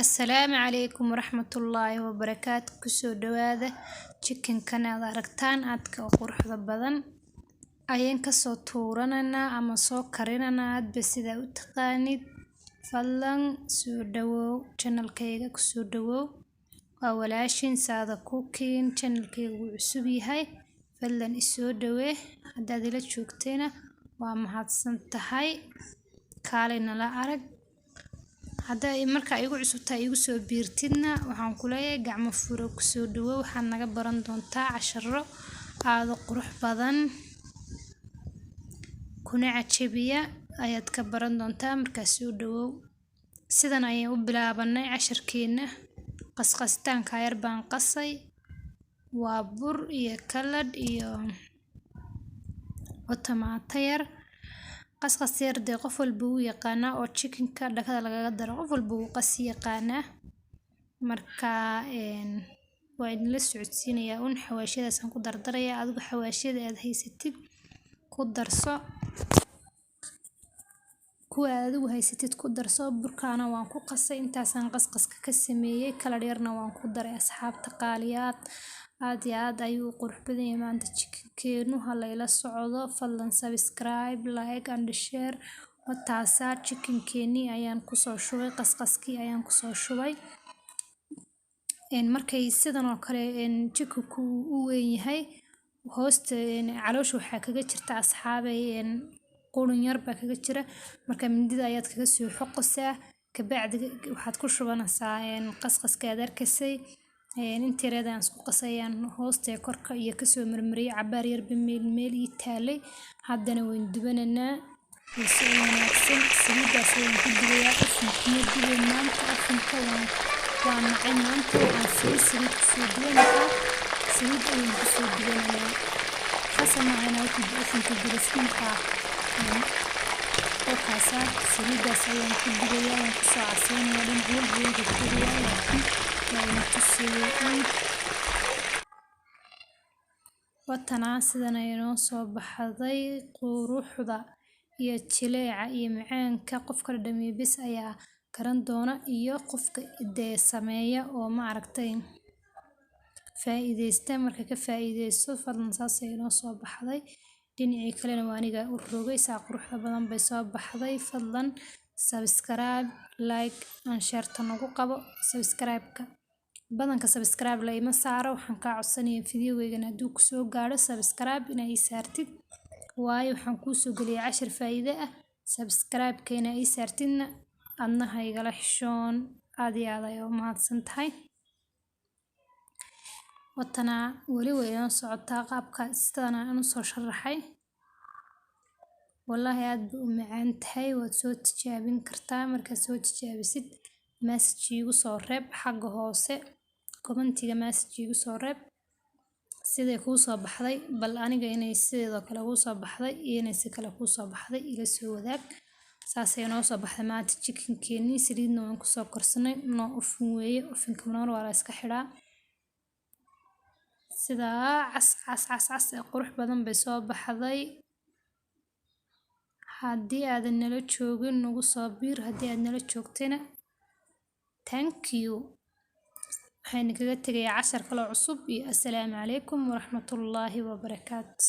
السلام عليكم ورحمة الله وبركاته. كسو دواده chicken kan aad aragtaan aadka u quruxda badan ayaan kasoo tuuranana ama soo karinana aadba sida u taqaanid. Fadlan soo dhawow channelkayga kusoo dhawow waa walaashin Saada Cooking. Channelkaygu wuu cusub yahay, fadlan isoo dhawee. Haddaad ila joogtayna waa mahadsan tahay, kaalina la arag. hadda marka igu cusubtahay igu soo biirtidna waxaan ku leeyahay gacmo furo kusoo dhawow. waxaan naga baran doontaa casharo aad u qurux badan kuna cajabiya ayaad ka baran doontaa markaas soo dhawow. sidan ayaan u bilaabanay casharkeena. qasqasitaanka yar baan qasay, waa bur iyo kalad iyo tomato yar. qasqas yar de qof walba uu yaqaana oo chickenka dhakada lagaga daro, qof walba uu qasi yaqaana. marka waa in la socodsiinaya xawaashiyadaas aan ku dardaraya. adigu xawaashiyada aad haysatid ku darso, kuwa adigu haysatid ku darso. burkaana waan ku qasay, intaasaan qasqaska ka sameeyay. kalad yarna waan ku daray. asxaabta qaaliyaad aad iyo aad ayuu qurux badan yahay maanta chickenkeenu. ha layla socdo, fadlan subscribe, like and share. wataasa chickenkeeni ayaan kusoo shubay, qasqaskii ayaan kusoo shubay. markay sidan oo kale chickenku u weyn yahay hoosta caloosha waxaa kaga jirta asxaabay qurun yar baa kaga jira. marka mindida ayaad kaga soo xoqaysaa, kabacdi waxaad ku shubanaysaa qasqaska aad arkaysay. intireedaan isku qasayaan hoosta korka iyo kasoo marmariyay cabaar yar meel ii taalay. haddana waan dubananaa si wanaagsan. saliidaas ayaan ku dubayaa. afinkiina dubay maanta, afinka waa nacay maanta. waxaan saliid kusoo dubanayaa, saliid ayaan kusoo dubanayaa. qasama ayaan ku afinka gurasminka wakaasa. saliidaas ayaan ku dubayaa, waan kusoo caseynayaa dhan walba waan ku dubayaa. laakiin watanaa sidan ay noo soo baxday. quruxda iyo jileeca iyo macaanka qofka dhadhamiya bis ayaa garan doona, iyo qofka dee sameeya oo ma aragtay faa'iideysta. marka ka faa'iideyso fadlan. saas ay noo soo baxday. dhinacii kalena waa aniga u rogay, saa quruxda badan bay soo baxday. fadlan subscribe, like and share ta nagu qabo. subscribe-ka badanka subscribe la ima saaro. waxaan ka codsanayaa fiidiyowgaygan hadduu ku soo gaadho subscribe inay saartid, waayo waxaan kuu soo geliyay cashar faa'iido ah. subscribe-ka inay saartidna adna ha igala xishoon. aad iyo aad ayay u mahadsan tahay. watanaa weli way inoo socotaa qaabka sidana aan u soo sharaxay. wallaahi aad bay u macaan tahay, waad soo tijaabin kartaa. markaad soo tijaabisid message igu soo reeb xagga hoose, commentiga message igu soo reeb sidee kuu soo baxday. bal aniga inay sidoo kale kuu soo baxday iyo inay si kale kuu soo baxday ila soo wadaag. saasay noo soo baxday maanta chickenkeeni. saliidna waan kusoo korsanay, noo ufin weeye. ufinka noor waa la iska xidhaa. sidaa cas ee qurux badan bay soo baxday. haddii aadan nala joogin nagu soo biir, haddii aad nala joogtayna thank you. waxaan kaga tegayaa cashar kale cusub iyo assalaamu calaykum waraxmatullaahi wabarakaatu.